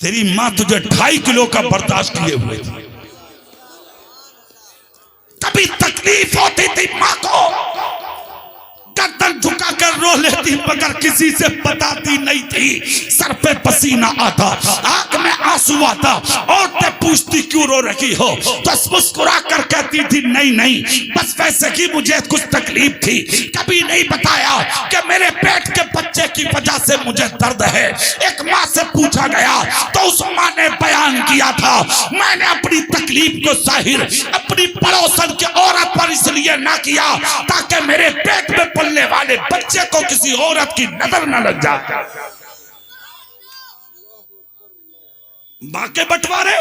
तेरी माँ तुझे 2.5 किलो का बर्दाश्त किए हुए थी। कभी तकलीफ होती थी माँ को गर्दन झुका कर रो लेती, मगर किसी से बताती नहीं थी। सर पे पसीना आता, आंख में आंसू आता, औरतें पूछती क्यों रो रही हो, तो मुस्कुरा कर कहती थी नहीं नहीं, बस वैसे ही मुझे कुछ तकलीफ थी। कभी नहीं बताया कि मेरे पेट के बच्चे की वजह से मुझे दर्द है। एक माँ से पूछा गया तो उस माँ ने बयान किया था, मैंने अपनी तकलीफ को जाहिर अपनी पड़ोसन की औरत पर इसलिए ना किया ताकि मेरे पेट में पलने वाले बच्चे को किसी औरत की नजर न लग जाए। मां के बंटवारे,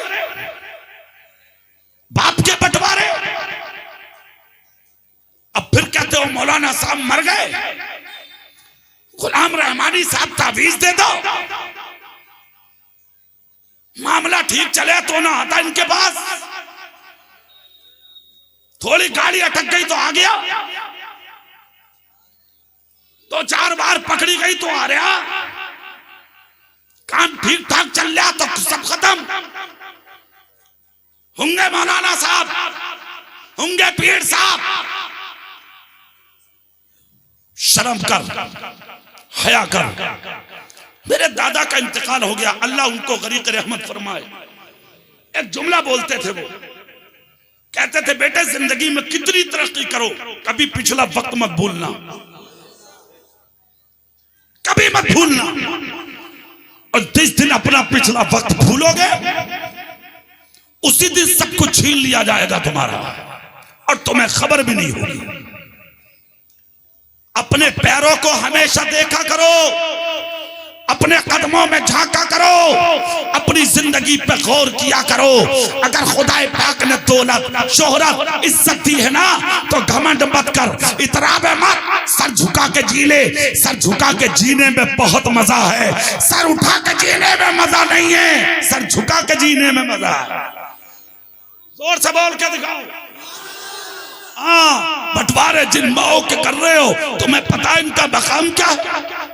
बाप के बंटवारे, अब फिर कहते हो मौलाना साहब मर गए, गुलाम रहमानी साहब तावीज दे दो, मामला ठीक चले तो ना आता इनके पास। थोड़ी गाड़ी अटक गई तो आ गया, 2-4 बार पकड़ी गई तो आ रहा, काम ठीक ठाक चल रहा तो सब खत्म। होंगे मौलाना साहब, होंगे पीर साहब, शर्म कर, हया कर। मेरे दादा का इंतकाल हो गया, अल्लाह उनको गरीक रहमत फरमाए। एक जुमला बोलते थे वो, कहते थे बेटे जिंदगी में कितनी तरक्की करो कभी पिछला वक्त मत भूलना, कभी मत भूलना। और जिस दिन अपना पिछला वक्त भूलोगे उसी दिन सब कुछ छीन लिया जाएगा तुम्हारा, और तुम्हें खबर भी नहीं होगी। अपने पैरों को हमेशा देखा करो, अपने कदमों में झांका करो, अपनी जिंदगी पे गौर किया करो। अगर खुदा पाक ने दौलत, शोहरत, इज्जत दी है ना तो घमंड मत कर, इतराब मत। सर झुका के जी ले, सर झुका के जीने में बहुत मजा है, सर उठा के जीने में मजा नहीं है, सर झुका के जीने में मजा है। जोर से बोल के दिखाओ। हाँ, बंटवारे जिन माओ के कर रहे हो तुम्हें पता है इनका मकाम क्या है?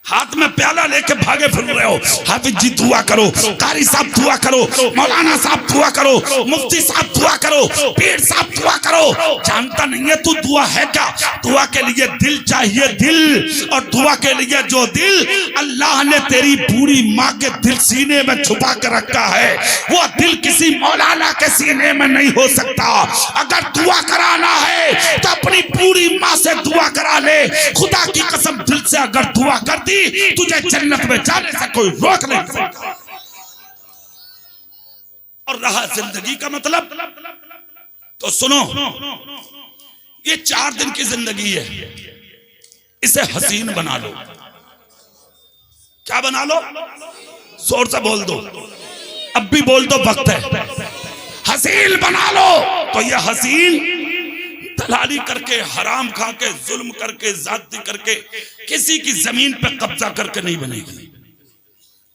हाथ में प्याला लेके भागे फिर रहे हो। हाफिज जी दुआ करो, कारी साहब दुआ करो, मौलाना साहब दुआ करो, मुफ्ती साहब दुआ करो, पीर साहब दुआ करो। जानता नहीं है तू दुआ है क्या? दुआ के लिए दिल चाहिए, दिल। और दुआ के लिए जो दिल अल्लाह ने तेरी पूरी माँ के दिल सीने में छुपा कर रखा है, वो दिल किसी मौलाना के सीने में नहीं हो सकता। अगर दुआ कराना है तो अपनी पूरी माँ से दुआ करा ले। खुदा की कसम दिल से अगर दुआ कर दी तुझे जन्नत में जाने से कोई रोक नहीं सकता। और रहा जिंदगी का मतलब, तो सुनो, ये 4 दिन की जिंदगी है, इसे हसीन बना लो। क्या बना लो? जोर से बोल दो, अब भी बोल दो, वक्त है। हसीन बना लो। तो ये हसीन दलाली करके, हराम खा के, जुल्म करके, जाती करके, किसी की जमीन पे कब्जा करके नहीं बनेगी।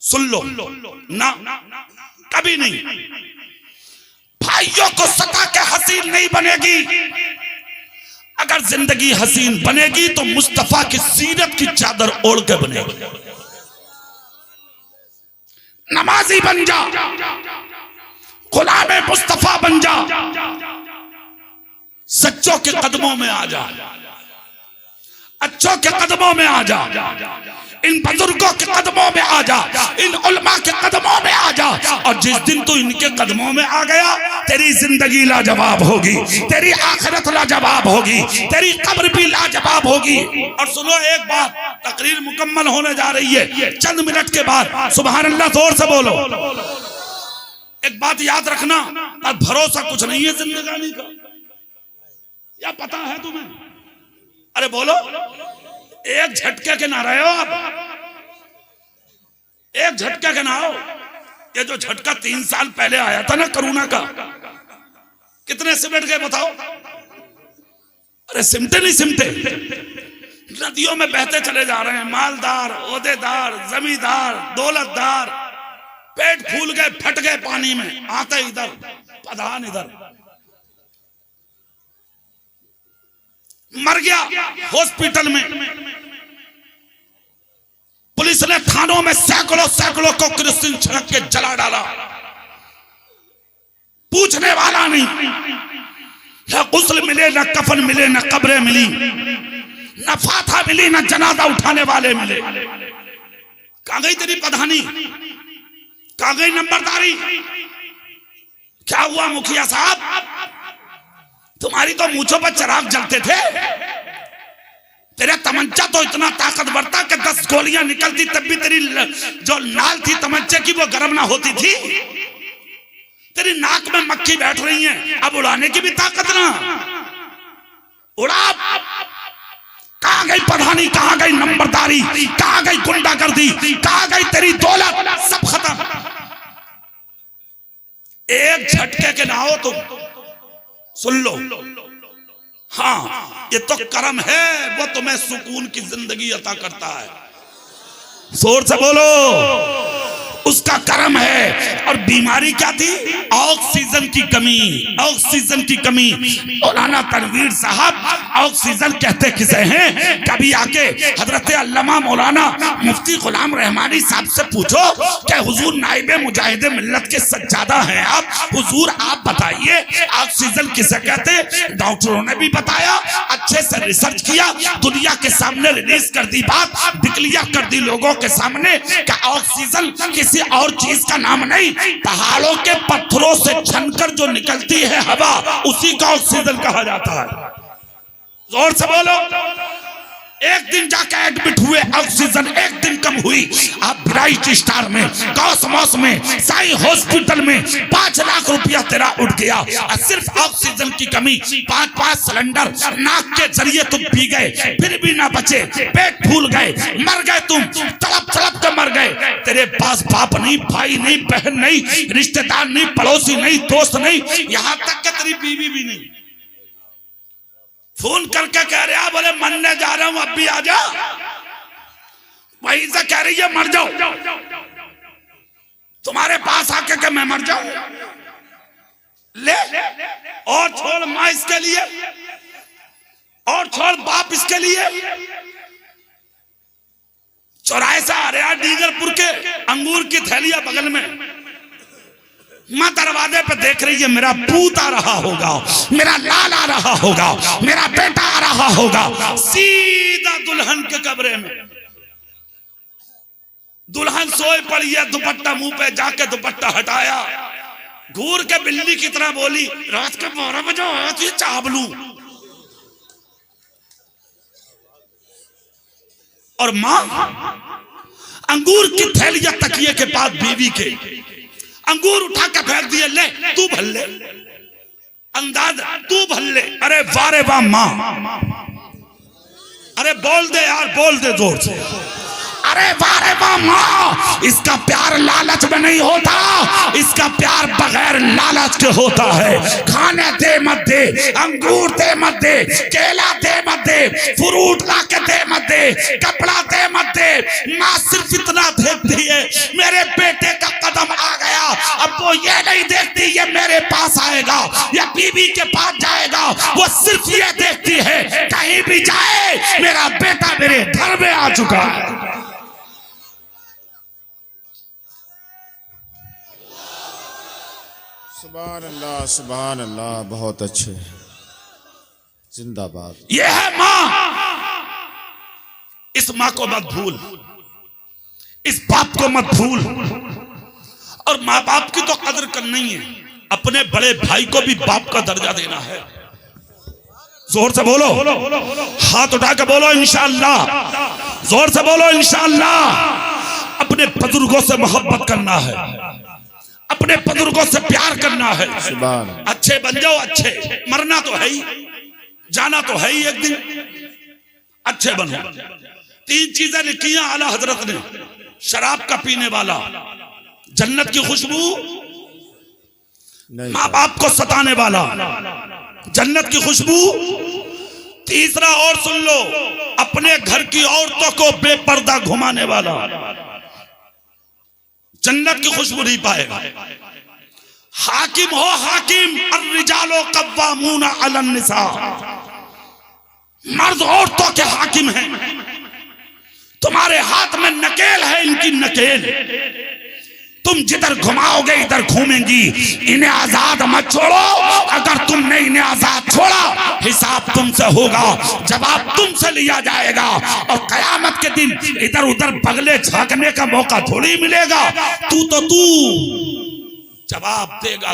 सुन लो ना, कभी नहीं। भाइयों को सता के हसीन नहीं बनेगी। अगर जिंदगी हसीन बनेगी तो मुस्तफा की सीरत की चादर ओढ़ के बनेगी। नमाजी बन जा, गुलाम मुस्तफा बन जा, सच्चों के कदमों में आ जा, अच्छों के कदमों में आ जा, इन बुजुर्गों के कदमों में आ जा, इन उलमा के कदमों में आ जा। और जिस दिन तू इनके कदमों में आ गया, तेरी जिंदगी लाजवाब होगी, तेरी आखिरत लाजवाब होगी, तेरी कब्र भी लाजवाब होगी। और सुनो एक बात, तकरीर मुकम्मल होने जा रही है चंद मिनट के बाद। सुभान अल्लाह जोर से बोलो। एक बात याद रखना, भरोसा कुछ नहीं है जिंदगानी का, या पता है तुम्हें? अरे बोलो, एक झटके के ना रहे हो आप, एक झटके के ना हो। ये जो झटका 3 साल पहले आया था ना कोरोना का, कितने सिमट गए बताओ? अरे सिमटे नहीं सिमटे, नदियों में बहते चले जा रहे हैं। मालदार, ओहदेदार, जमींदार, दौलतदार, पेट फूल गए, फट गए पानी में, आते इधर पधान इधर, मर गया हॉस्पिटल में। पुलिस ने थानों में सैकड़ों सैकड़ों को क्रिस्टियन छिड़क के जला डाला, पूछने वाला नहीं, न गुस्ल मिले, न कफन मिले, न कब्रें मिली, न फाथा मिली, न जनाजा उठाने वाले मिले। कहां गई तेरी प्रधानी, कहां गई नंबरदारी? क्या हुआ मुखिया साहब, तुम्हारी तो मूंछों पर चिराग जलते थे, तेरे तमंचा तो इतना ताकतवर था कि 10 गोलियां निकलती तब भी तेरी जो नाल थी तमंचे की वो गर्म ना होती थी। तेरी नाक में मक्खी बैठ रही है, अब उड़ाने की भी ताकत ना। उड़ा। कहां गई प्रधानी, कहां गई नंबरदारी, कहां गई गुंडागर्दी, कहां गई तेरी दौलत? सब खत्म। एक झटके के ना हो तुम। सुन लो, हाँ ये तो कर्म है, वो तुम्हें सुकून की जिंदगी अता करता है। जोर से बोलो, उसका कर्म है। और बीमारी क्या थी? ऑक्सीजन की कमी, ऑक्सीजन की कमी। मौलाना तनवीर साहब ऑक्सीजन कहते किसे हैं? कभी आके हजरत अल्लामा मौलाना मुफ्ती गुलाम रहमानी साहब से पूछो कि हुजूर नाइबे मुजाहिदे मिल्लत के सज्जादा हैं आप, हुजूर आप बताइए ऑक्सीजन किसे कहते? डॉक्टरों ने भी बताया, अच्छे से रिसर्च किया, दुनिया के सामने रिलीज कर दी बात, डिक्लेयर कर दी लोगों के सामने कि ऑक्सीजन किसी और चीज का नाम नहीं, पहाड़ों के पत्थरों से छनकर जो निकलती है हवा, उसी का ऑक्सीजन कहा जाता है। जोर से बोलो। एक दिन जाकर एडमिट हुए, ऑक्सीजन एक दिन कम हुई। आप ब्राइट स्टार में, कॉस्मोस में, साई हॉस्पिटल में 5 लाख रुपया तेरा उठ गया। सिर्फ ऑक्सीजन की कमी, 5-5 सिलेंडर नाक के जरिए तुम पी गए, फिर भी ना बचे, पेट फूल गए, मर गए तुम, तड़प तड़प के मर गए। तेरे पास बाप नहीं, भाई नहीं, बहन नहीं, रिश्तेदार नहीं, पड़ोसी नहीं, दोस्त नहीं, यहां तक कि तेरी बीवी भी नहीं। फोन करके कह रहे हैं, बोले मरने जा रहा हूं, अब भी आ जा। वहीं से कह रही है मर जाओ, तुम्हारे पास आके के मैं मर जाऊं। ले और छोड़ मां इसके लिए, और छोड़ बाप इसके लिए। चौराहे से आ रहे हैं डीगरपुर के, अंगूर की थैलियां बगल में, मां दरवाजे पे देख रही है, मेरा पूत आ रहा होगा, मेरा लाल आ रहा होगा, मेरा बेटा आ रहा होगा। सीधा दुल्हन के कमरे में दुल्हन सोए पड़ी है, दुपट्टा मुंह पे, जाके दुपट्टा हटाया, घूर के बिल्ली की तरह बोली, रात के 12 बजे चावलू। और मां अंगूर की थैलियां तकिए के पास बीवी के, अंगूर उठा के फेंक दिए, ले तू भल्ले, अंदाज तू भल्ले। अरे वारे वाह मां, अरे बोल दे यार, बोल दे जोर से। अरे वारे वाह मां, इसका प्यार लालच में नहीं होता, इसका प्यार बगैर लालच के होता है। खाने दे मत दे, अंगूर दे मत दे, केला दे मत दे, फ्रूट ला के दे मत दे, कपड़ा दे मत दे। मां सिर्फ इतना देखती है, मेरे बेटे का कदम आ गया। अब वो ये नहीं देखती ये मेरे पास आएगा या बीवी के पास जाएगा, वो सिर्फ ये देखती है कहीं भी जाए मेरा बेटा मेरे घर में आ चुका है। सुभान अल्लाह, सुभान अल्लाह, बहुत अच्छे, जिंदाबाद। ये है मां। इस मां को मत भूल, इस बाप को मत भूल। और मां बाप की तो कदर करनी है, अपने बड़े भाई को भी बाप का दर्जा देना है। जोर से बोलो, हाथ उठा के बोलो इंशाअल्लाह, जोर से बोलो इंशाअल्लाह। अपने बुजुर्गों से मोहब्बत करना है, अपने बुजुर्गों से प्यार करना है। अच्छे बन जाओ, अच्छे, मरना तो है ही, जाना तो है ही एक दिन, अच्छे बनो। 3 चीजें लिखी हैं आला हजरत ने। शराब का पीने वाला, जन्नत की खुशबू, माँ बाप को सताने वाला, जन्नत की खुशबू। तीसरा और सुन लो, अपने घर की औरतों को बेपर्दा घुमाने वाला, जन्नत की खुशबू नहीं पाएगा। हाकिम हो हाकिम, अर्रिजालो कव्वामूना अलन निसा, मर्द औरतों के हाकिम हैं। तुम्हारे तुम्हारे हाथ में नकेल है, इनकी नकेल। तुम जिधर घुमाओगे इधर घूमेंगी। इन्हें आजाद मत छोड़ो। अगर तुमने इन्हें आजाद छोड़ा, हिसाब तुमसे होगा, जवाब तुमसे लिया जाएगा। और कयामत के दिन इधर उधर बगले झांकने का मौका थोड़ी मिलेगा। तू जवाब देगा।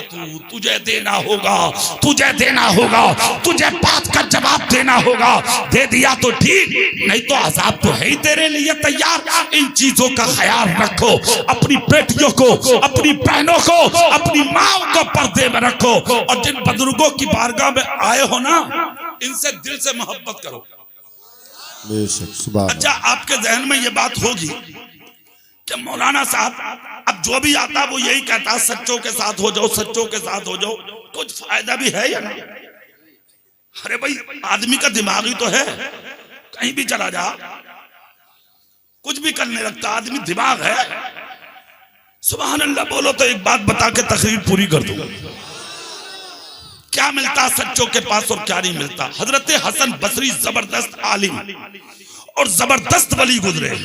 तुझे देना होगा, तुझे देना होगा, तुझे बात का जवाब देना होगा। दे दिया तो ठीक, नहीं तो अजाब तो है ही तेरे लिए तैयार। इन चीजों का ख्याल रखो। अपनी बेटियों को, अपनी बहनों को, अपनी माँ को पर्दे में रखो। और जिन बुजुर्गों की बारगाह में आए हो ना, इनसे दिल से मोहब्बत करो। अच्छा, आपके जहन में ये बात होगी कि मौलाना साहब अब जो भी आता वो यही कहता, सच्चों के साथ हो जाओ, सच्चों के साथ हो जाओ। कुछ फायदा भी है या नहीं? अरे भाई, आदमी का दिमाग ही तो है, कहीं भी चला जा, कुछ भी करने लगता आदमी, दिमाग है। सुभान अल्लाह बोलो तो एक बात बता के तकरीर पूरी कर दूंगा। क्या मिलता सच्चों के पास और क्या नहीं मिलता। हजरत हसन बसरी जबरदस्त आलिम और जबरदस्त वली गुजरे।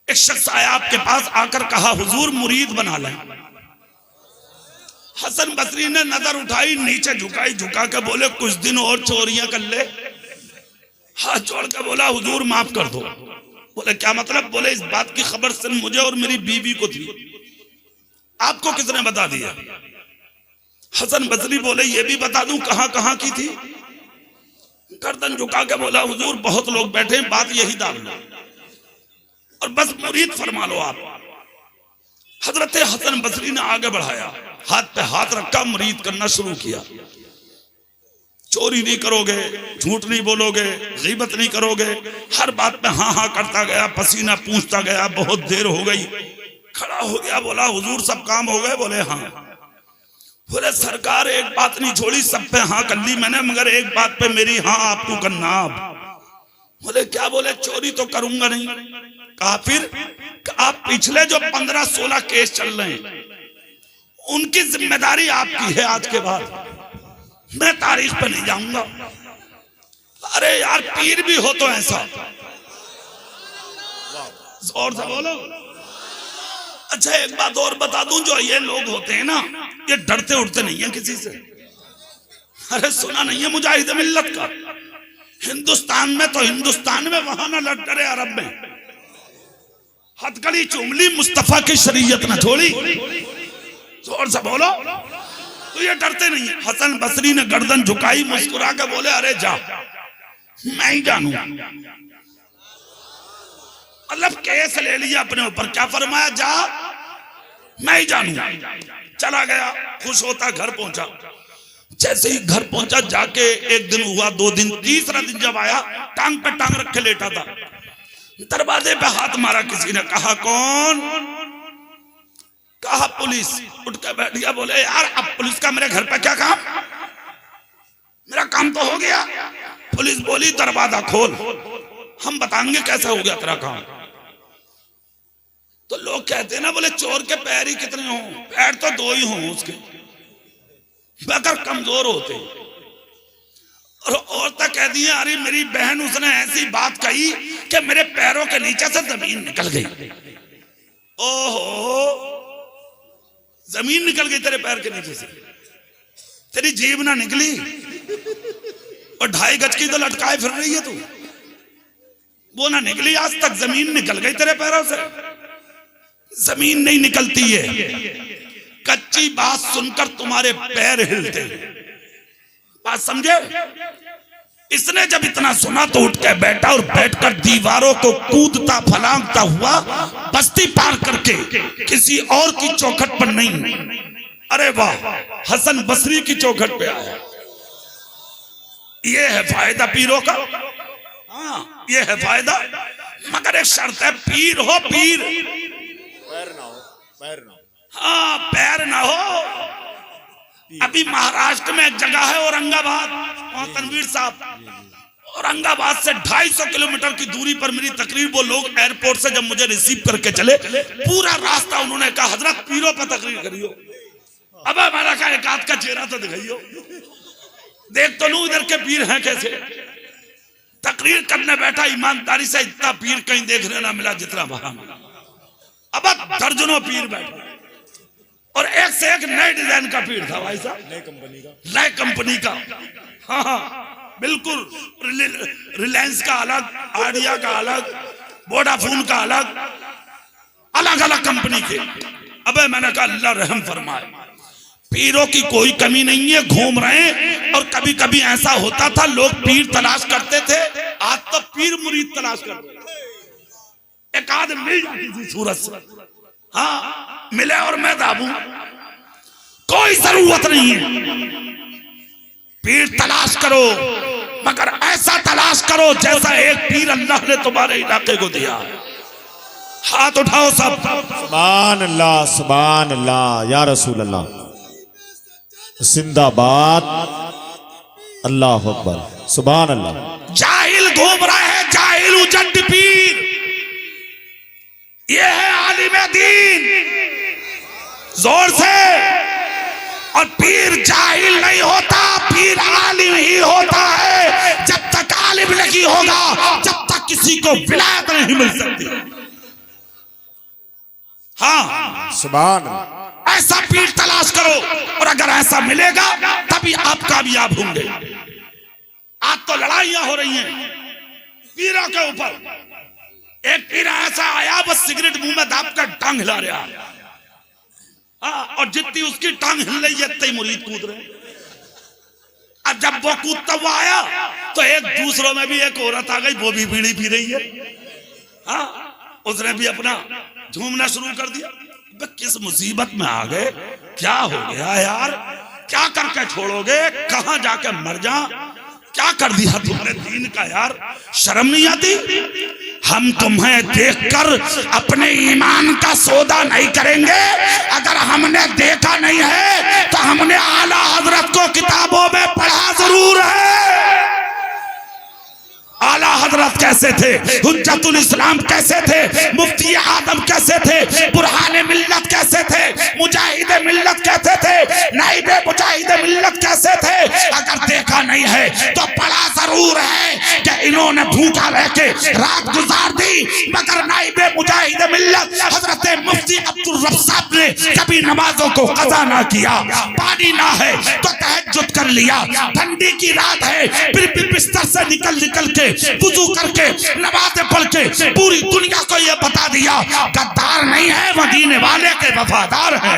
एक शख्स आया आपके पास, आकर कहा हुजूर मुरीद बना लें। हसन बसरी ने नजर उठाई, नीचे झुकाई, झुका के बोले कुछ दिन और चोरियां कर ले। हाथ जोड़ के बोला हुजूर माफ कर दो। बोले क्या मतलब? बोले इस बात की खबर सिर्फ मुझे और मेरी बीवी को थी, आपको किसने बता दिया? हसन बसरी बोले ये भी बता दूं कहां कहां की थी? गर्दन झुका के बोला हुजूर बहुत लोग बैठे, बात यही डाल लो और बस मुरीद फरमा लो आप। हजरत हसन बसरी ने आगे बढ़ाया, हाथ पे हाथ रखा, मुरीद करना शुरू किया। चोरी नहीं करोगे, झूठ नहीं बोलोगे, गीबत नहीं करोगे, हर बात में हाँ हाँ करता गया, पसीना पूछता गया। बहुत देर हो गई, खड़ा हो गया, बोला हुजूर सब काम हो गए? बोले हाँ। बोले सरकार एक बात नहीं छोड़ी, सब पे हाँ कर ली मैंने, मगर एक बात पे मेरी हाँ आपको करना। बोले क्या? बोले चोरी तो करूंगा नहीं। कहा फिर? आप पिछले जो 15-16 केस चल रहे हैं उनकी जिम्मेदारी आपकी है आज के बाद, मैं तारीख पे नहीं जाऊंगा। अरे यार पीर भी हो तो ऐसा, और से बोलो। अच्छा एक बात और बता दूं, जो ये लोग होते हैं ना, ये डरते उड़ते नहीं है किसी से। अरे सुना नहीं है मुजाहिद मिल्लत का? हिंदुस्तान में तो हिंदुस्तान में, वहां ना लड़ डरे अरब में। हथकड़ी चूमली, मुस्तफा की शरीयत न छोड़ी। जोर से बोलो। तो ये डरते नहीं है। हसन बसरी ने गर्दन झुकाई, मुस्कुरा के बोले अरे जा, मैं ही जानू। मतलब केस ले लिया अपने ऊपर। क्या फरमाया? जा, मैं ही जानू। चला गया, खुश होता घर पहुंचा। जैसे ही घर पहुंचा, जाके एक दिन हुआ, 2 दिन, तीसरा दिन जब आया, टांग पे टांग रख के लेटा था। दरवाजे पे हाथ मारा किसी ने। कहा कौन? कहा पुलिस। उठ के बैठ गया। बोले यार अब पुलिस का मेरे घर पे क्या काम? मेरा काम तो हो गया। पुलिस बोली दरवाजा खोल, हम बताएंगे कैसा हो गया तेरा काम। तो लोग कहते हैं ना, बोले चोर के पैर ही कितने हों? पैर तो 2 ही हों उसके, मगर कमजोर होते। और औरतें कहती है अरे मेरी बहन, उसने ऐसी बात कही कि मेरे पैरों के नीचे से जमीन निकल गई। ओहो, जमीन निकल गई तेरे पैर के नीचे से? तेरी जीभ ना निकली? और 2.5 गज की तो लटकाए फिर रही है तू, वो ना निकली आज तक? जमीन निकल गई तेरे पैरों से? जमीन नहीं निकलती है, कच्ची बात सुनकर तुम्हारे पैर हिलते। बात समझे? इसने जब इतना सुना तो उठ के बैठा और बैठकर दीवारों को कूदता फलांगता हुआ बस्ती पार करके किसी और की चौखट पर नहीं, अरे वाह, हसन बसरी की चौखट पे आया। ये है फायदा पीरों का। हाँ ये है फायदा, मगर एक शर्त है, पीर हो पीर, पैर ना हो, पैर ना हो। हाँ पैर ना हो। अभी महाराष्ट्र में एक जगह है औरंगाबाद, वहां तनवीर साहब, औरंगाबाद से 250 किलोमीटर की दूरी पर मेरी तकरीर। वो लोग एयरपोर्ट से जब मुझे रिसीव करके चले, पूरा रास्ता उन्होंने कहा हजरत पीरों पर तकरीर करियो। अब हमारा का एक आध का चेहरा तो दिखाइयो, देख तो लूं इधर के पीर हैं कैसे। तकरीर करने बैठा, ईमानदारी से इतना पीर कहीं देखने ना मिला जितना वहां मिला। अब दर्जनों पीर बैठे और एक से एक नए डिजाइन का पीर था भाई साहब, नए कंपनी का। हाँ बिल्कुल, रिलायंस का अलग, आइडिया का अलग, वोडाफोन का अलग, अलग अलग कंपनी के। अबे मैंने कहा अल्लाह रहम फरमाए, पीरों की कोई कमी नहीं है, घूम रहे हैं। और कभी कभी ऐसा होता था लोग पीर तलाश करते थे, आज तो पीर मुरीद तलाश करते, एक आदमी मिल जाती थी सूरत से। हाँ मिले और मैं दाबू, कोई जरूरत नहीं है। पीर तलाश करो, मगर ऐसा तलाश करो जैसा एक पीर अल्लाह ने तुम्हारे इलाके को दिया। हाथ उठाओ सब। सुभान अल्लाह या रसूल अल्लाह, जिंदाबाद, अल्लाह अकबर, सुभान अल्लाह। जाहिल घूम रहे हैं, जाहिल उजट पीर, ये है आलिम दीन, जोर से। और पीर जाहिल नहीं होता, पीर आलिम ही होता है। जब तक आलिम नहीं होगा, जब तक किसी को विलायत नहीं मिल सकती। हाँ सुभान, ऐसा पीर तलाश करो, और अगर ऐसा मिलेगा तभी आप कामयाब होंगे। आज तो लड़ाइयां हो रही हैं पीरों के ऊपर। एक पीर ऐसा आया, बस सिगरेट मुंह में दाब कर टांग हिला रहा, हाँ, और जितनी उसकी टांग हिल रही है इतनी मुरीद कूद रहे। अब जब वो कूदता हुआ आया तो एक दूसरों में भी एक औरत आ गई, वो भी बीड़ी पी रही है। हाँ, उसने भी अपना झूमना शुरू कर दिया। किस मुसीबत में आ गए, क्या हो गया यार, क्या करके छोड़ोगे, कहां जाके मर जा, क्या कर दिया तुमने दीन का यार, शर्म नहीं आती? हम तुम्हें देखकर अपने ईमान का सौदा नहीं करेंगे। अगर हमने देखा नहीं है तो हमने आला हजरत को किताबों में पढ़ा जरूर है। आला हजरत कैसे थे, हुज्जतुल इस्लाम कैसे थे, मुफ्ती आदम कैसे थे, बुरहान मिल्लत कैसे थे, मुजाहिद मिल्लत कैसे थे, नाइब मुजाहिद मिल्लत कैसे थे। अगर देखा नहीं है तो पढ़ा जरूर है कि इन्होंने भूखा रह के रात गुजार दी, मगर नाइब मुजाहिद मिल्लत हजरत मुफ्ती अब्दुल रब साहब ने कभी नमाजों को कज़ा ना किया। पानी ना है तो तहज्जुद कर लिया, ठंडी की रात है फिर भी बिस्तर से निकल के वुजू करके नमाज़ें पढ़ के पूरी दुनिया को यह बता दिया गद्दार नहीं है, मदीने वाले के वफादार है।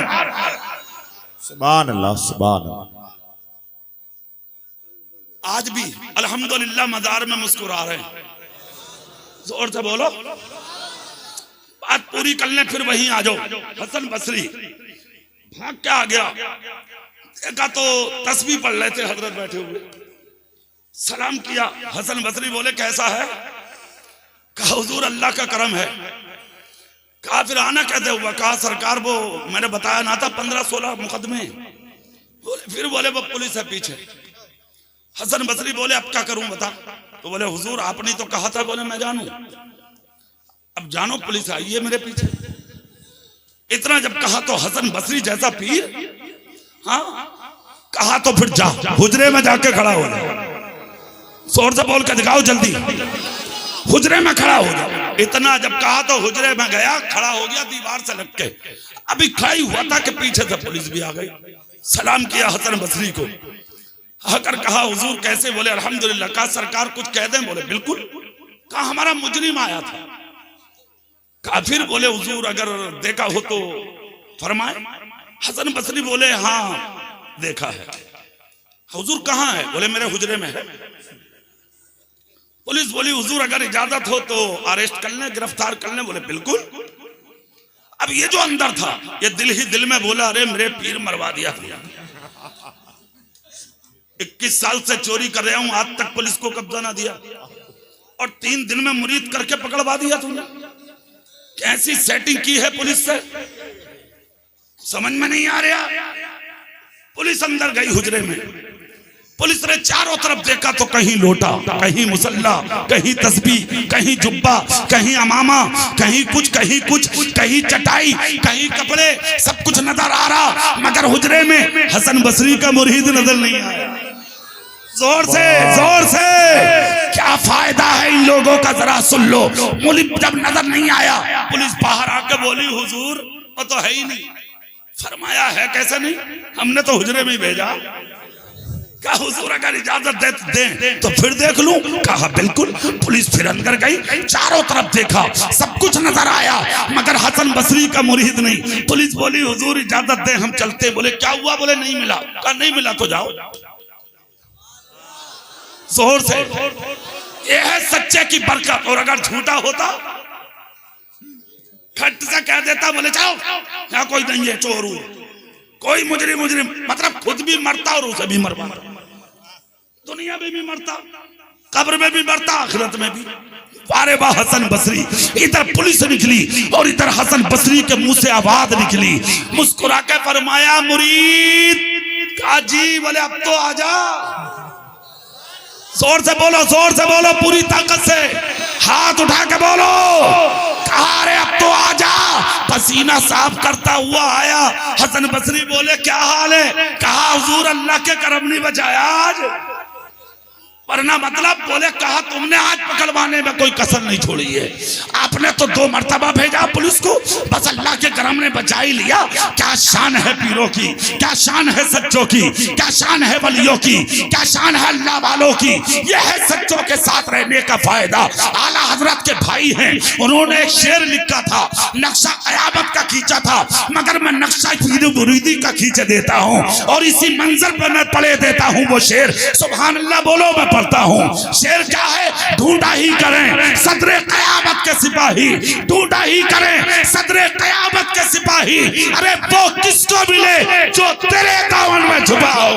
सुभान अल्लाह, सुभान अल्लाह। आज भी अल्हम्दुलिल्लाह मजार में मुस्कुरा रहे हैं। जोर से बोलो, बात पूरी कर ले फिर वहीं आ जाओ। हसन बसरी भाग के आ गया, देखा तो तस्बीह पढ़ रहे थे हजरत बैठे हुए, सलाम किया। हसन बसरी बोले कैसा है? कहा हुजूर अल्लाह का करम है। कहा फिर आना कैसे हुआ? कहा सरकार वो मैंने बताया ना था 15-16 मुकदमे। फिर बोले वो पुलिस है पीछे। हसन बसरी बोले अब क्या करूं बता? तो बोले हुजूर आपने तो कहा था। बोले मैं जानू, अब जानो पुलिस आई है मेरे पीछे। इतना जब कहा तो हसन बसरी जैसा पीर, हाँ, कहा तो फिर जा हुजरे में जाके खड़ा हो जाओ, जोर से बोल के दिखाओ जल्दी, हुजरे में खड़ा हो जाओ। इतना जब कहा तो हुजरे में गया, खड़ा हो गया दीवार से लग के। अभी खड़ा ही हुआ था कि पीछे से पुलिस भी आ गई। सलाम किया हसन बसरी को, आकर कहा हुजूर कैसे? बोले अल्हम्दुलिल्लाह। कहा सरकार कुछ कह दें? बोले बिल्कुल। कहा हमारा मुजरिम आया था। कहा फिर? बोले हुजूर अगर देखा हो तो फरमाए। हसन बसरी बोले हाँ देखा है। हुजूर कहाँ है? बोले मेरे हुजरे में है। पुलिस बोली हुजूर अगर इजाजत हो तो अरेस्ट कर लें, गिरफ्तार कर लें। बोले बिल्कुल। अब ये जो अंदर था ये दिल ही दिल में बोला अरे मेरे पीर मरवा दिया। 21 साल से चोरी कर रहा हूं, आज तक पुलिस को कब्जा ना दिया, और 3 दिन में मुरीद करके पकड़वा दिया तूने। कैसी सेटिंग की है पुलिस से, समझ में नहीं आ रहा। पुलिस अंदर गई हुजरे में, पुलिस ने चारों तरफ देखा तो कहीं लोटा, कहीं मुसल्ला, कहीं तस्बीह, कहीं जुब्बा, कहीं अमामा, कहीं कुछ, कहीं कुछ, कहीं चटाई, कहीं कपड़े, सब कुछ नजर आ रहा, मगर हुजरे में हसन बसरी का मुरीद नजर नहीं आया। जोर से क्या क्या फायदा है इन लोगों का, जरा सुन लो। मुल्क जब नजर नहीं आया, पुलिस बाहर आके बोली हुजूर वो तो है ही नहीं। फरमाया है कैसे नहीं, हमने तो हुजरे में भेजा। क्या हुजूर अगर इजाजत दे तो फिर देख लूं? कहा बिल्कुल। पुलिस फिर अंदर गई, चारों तरफ देखा, सब कुछ नजर आया, मगर हसन बसरी का मुरीद नहीं। पुलिस बोली हुजूर इजाजत दे हम चलते। बोले क्या हुआ? बोले नहीं मिला। कहा नहीं मिला तो जाओ। जोर से। ये है सच्चे की बरकत। और अगर झूठा होता खट से कह देता, बोले जाओ यहाँ कोई नहीं है, चोर हुए, कोई मुजरिम मतलब खुद भी मरता और उसे भी मरवा, दुनिया में भी मरता, कब्र में भी मरता, आखिरत में भी। वारे वाह हसन बसरी। इधर पुलिस निकली और इधर हसन बसरी के मुंह से आवाज निकली। मुस्कुरा के फरमाया मुरीद काजी। बोले अब तो आजा। जोर से बोलो पूरी ताकत से, हाथ उठा के बोलो। कहा रे अब तो आजा। पसीना साफ करता हुआ आया। हसन बसरी बोले क्या हाल है? कहा हुजूर अल्लाह के करम नहीं बचाया आज, वरना मतलब बोले कहा तुमने आज पकड़वाने में कोई कसर नहीं छोड़ी है। आपने तो 2 मर्तबा भेजा पुलिस को, बस अल्लाह के करम ने बचा ही लिया। क्या शान है पीरों की, क्या शान है सच्चों की, क्या शान है वलियों की, क्या शान है अल्लाह वालों की। यह है सच्चों के साथ रहने का फायदा। आला हजरत के भाई हैं, उन्होंने एक शेर लिखा था, नक्शा कयामत का खींचा था, मगर मैं नक्शा पीर मुरीदी का खींचे देता हूँ और इसी मंजर पर मैं पढ़े देता हूँ वो शेर। सुभान अल्लाह बोलो। मैं पढ़ता हूँ शेर क्या है? ढूंढा ही करें सदरे कयामत के सिपाही, ढूंढा ही करें सदरे कयामत के सिपाही। अरे वो किसको मिले जो तेरे दामन में छुपा हो,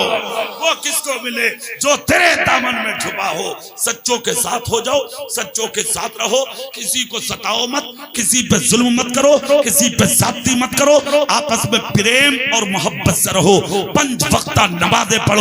वो किसको मिले जो तेरे दामन में छुपा हो। सच्चों के साथ हो जाओ, सच्चों के साथ रहो, किसी को सताओ मत, किसी पे जुल्म मत करो, किसी पे ज्यादती मत करो, आपस में प्रेम और मोहब्बत से रहो। 5 वक्ता नमाज़ें पढ़ो।